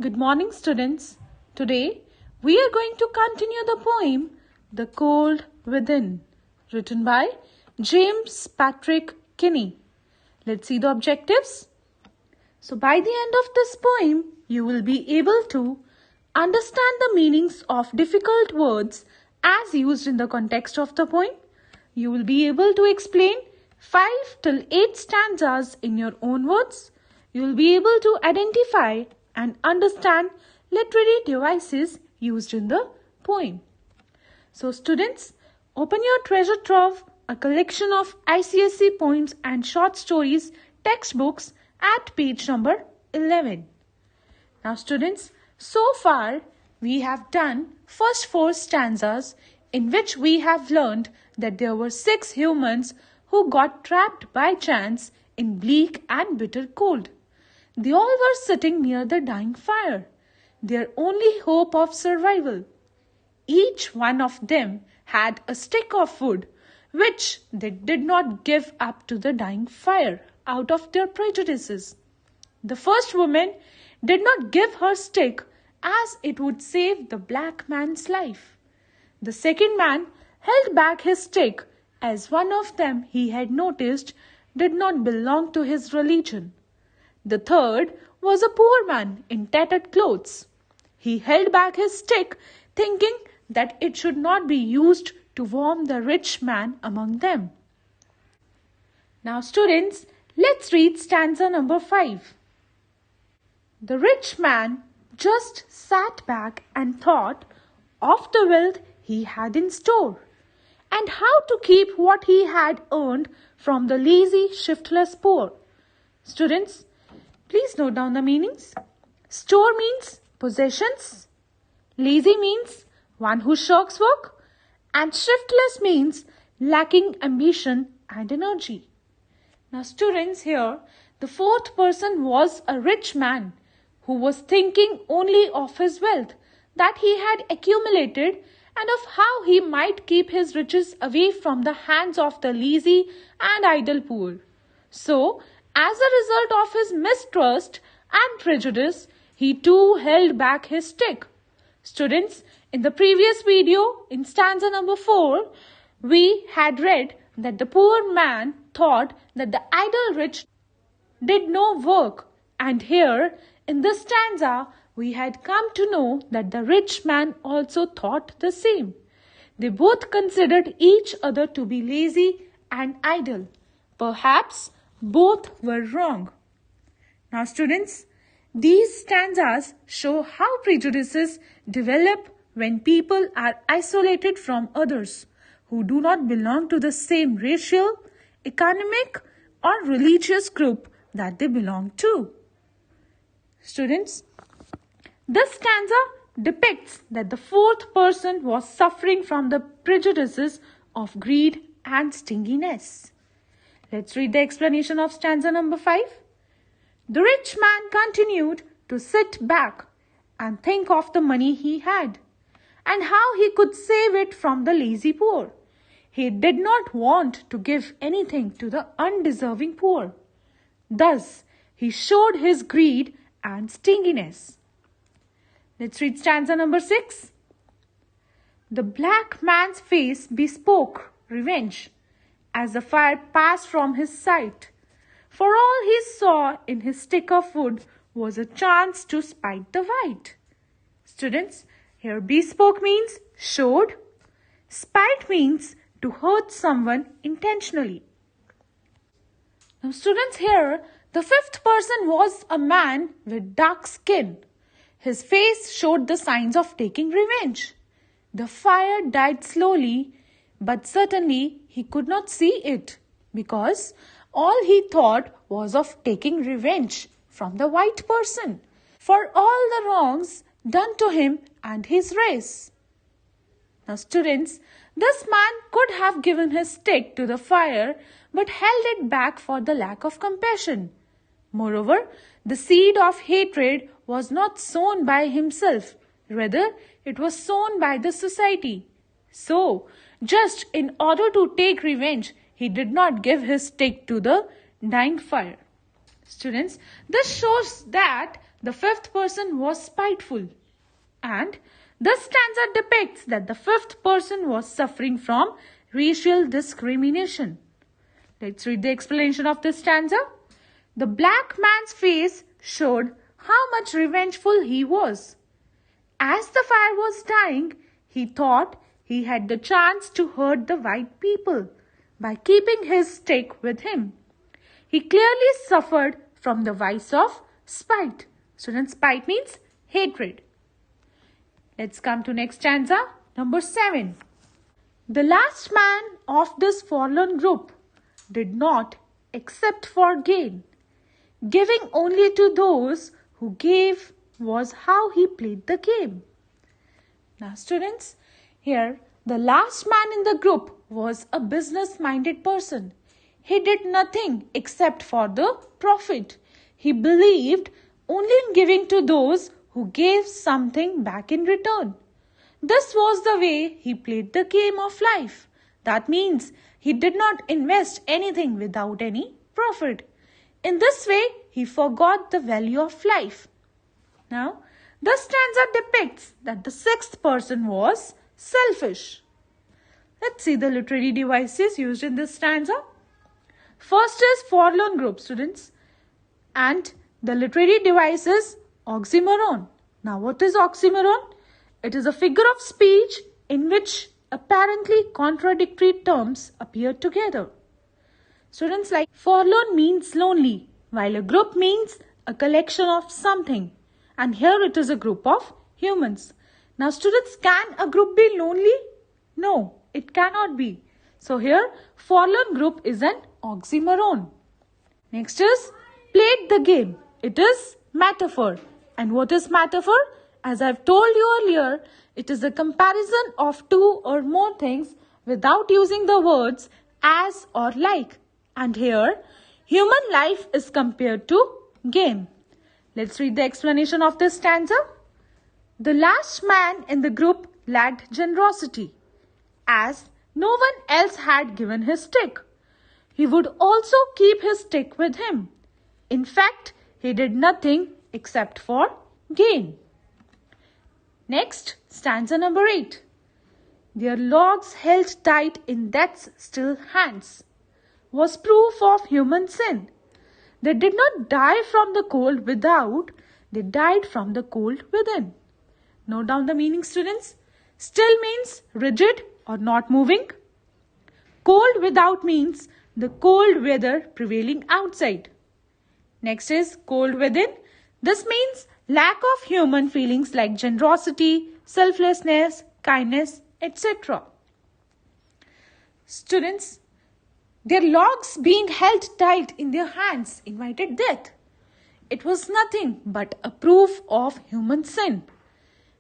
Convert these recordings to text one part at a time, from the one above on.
Good morning, students. Today, we are going to continue the poem The Cold Within, written by James Patrick Kinney. Let's see the objectives. So, by the end of this poem, you will be able to understand the meanings of difficult words as used in the context of the poem. You will be able to explain 5 till 8 stanzas in your own words. You will be able to identify and understand literary devices used in the poem. So students, open your treasure trove, a collection of ICSE poems and short stories textbooks at page number 11. Now students, so far we have done first 4 stanzas in which we have learned that there were 6 humans who got trapped by chance in bleak and bitter cold. They all were sitting near the dying fire, their only hope of survival. Each one of them had a stick of wood, which they did not give up to the dying fire out of their prejudices. The first woman did not give her stick as it would save the black man's life. The second man held back his stick as one of them he had noticed did not belong to his religion. The third was a poor man in tattered clothes. He held back his stick, thinking that it should not be used to warm the rich man among them. Now students, let's read stanza number 5. The rich man just sat back and thought of the wealth he had in store, and how to keep what he had earned from the lazy, shiftless poor. Students, please note down the meanings. Store means possessions. Lazy means one who shirks work. And shiftless means lacking ambition and energy. Now students, here the fourth person was a rich man who was thinking only of his wealth that he had accumulated and of how he might keep his riches away from the hands of the lazy and idle poor. So, as a result of his mistrust and prejudice, he too held back his stick. Students, in the previous video, in stanza number 4, we had read that the poor man thought that the idle rich did no work. And here, in this stanza, we had come to know that the rich man also thought the same. They both considered each other to be lazy and idle. Perhaps both were wrong. Now students, these stanzas show how prejudices develop when people are isolated from others who do not belong to the same racial, economic or religious group that they belong to. Students, this stanza depicts that the fourth person was suffering from the prejudices of greed and stinginess. Let's read the explanation of stanza number 5. The rich man continued to sit back and think of the money he had and how he could save it from the lazy poor. He did not want to give anything to the undeserving poor. Thus, he showed his greed and stinginess. Let's read stanza number 6. The black man's face bespoke revenge as the fire passed from his sight, for all he saw in his stick of wood was a chance to spite the white. Students, here bespoke means showed, spite means to hurt someone intentionally. Now students, here the fifth person was a man with dark skin. His face showed the signs of taking revenge. The fire died slowly, but certainly he could not see it because all he thought was of taking revenge from the white person for all the wrongs done to him and his race. Now students, this man could have given his stick to the fire but held it back for the lack of compassion. Moreover, the seed of hatred was not sown by himself, rather it was sown by the society. So, just in order to take revenge, he did not give his stick to the dying fire. Students, this shows that the fifth person was spiteful. And this stanza depicts that the fifth person was suffering from racial discrimination. Let's read the explanation of this stanza. The black man's face showed how much revengeful he was. As the fire was dying, he thought he had the chance to hurt the white people by keeping his stick with him. He clearly suffered from the vice of spite. Students, spite means hatred. Let's come to next stanza, number 7. The last man of this forlorn group did not accept for gain. Giving only to those who gave was how he played the game. Now students, here the last man in the group was a business-minded person. He did nothing except for the profit. He believed only in giving to those who gave something back in return. This was the way he played the game of life. That means he did not invest anything without any profit. In this way, he forgot the value of life. Now, this stanza depicts that the sixth person was selfish. Let's see the literary devices used in this stanza. First is forlorn group, students. And the literary device is oxymoron. Now, what is oxymoron? It is a figure of speech in which apparently contradictory terms appear together. Students, like forlorn means lonely, while a group means a collection of something. And here it is a group of humans. Now students, can a group be lonely? No, it cannot be. So here forlorn group is an oxymoron. Next is played the game. It is metaphor. And what is metaphor? As I've told you earlier, it is a comparison of two or more things without using the words as or like. And here, human life is compared to game. Let's read the explanation of this stanza. The last man in the group lacked generosity, as no one else had given his stick. He would also keep his stick with him. In fact, he did nothing except for gain. Next, stanza number 8. Their logs held tight in death's still hands was proof of human sin. They did not die from the cold without, they died from the cold within. Note down the meaning, students. Still means rigid or not moving. Cold without means the cold weather prevailing outside. Next is cold within. This means lack of human feelings like generosity, selflessness, kindness, etc. Students, their logs being held tight in their hands invited death. It was nothing but a proof of human sin.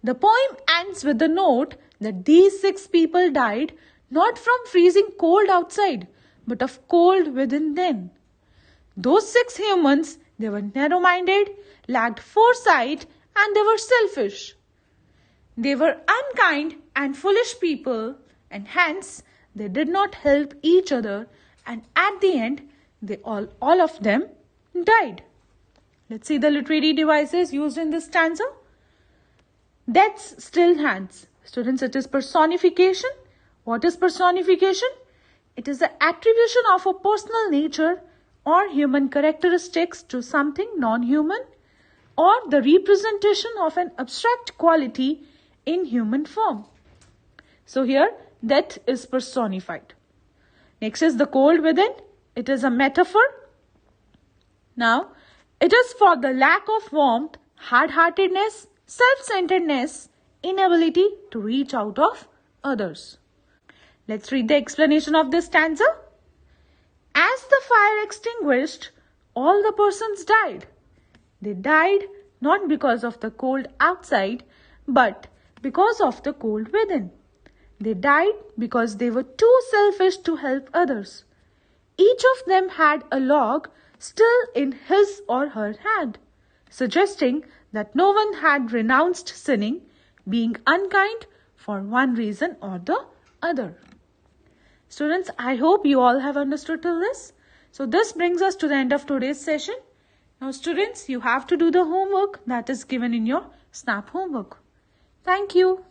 The poem ends with the note that these 6 people died not from freezing cold outside, but of cold within them. Those 6 humans, they were narrow-minded, lacked foresight, and they were selfish. They were unkind and foolish people, and hence they did not help each other, and at the end, they all of them died. Let's see the literary devices used in this stanza. Death's still hands. Students, it is personification. What is personification? It is the attribution of a personal nature or human characteristics to something non-human, or the representation of an abstract quality in human form. So here, death is personified. Next is the cold within. It is a metaphor. Now, it is for the lack of warmth, hard-heartedness, self-centeredness, inability to reach out of others. Let's read the explanation of this stanza. As the fire extinguished, all the persons died. They died not because of the cold outside, but because of the cold within. They died because they were too selfish to help others. Each of them had a log still in his or her hand, suggesting that no one had renounced sinning, being unkind for one reason or the other. Students, I hope you all have understood till this. So this brings us to the end of today's session. Now students, you have to do the homework that is given in your SNAP homework. Thank you.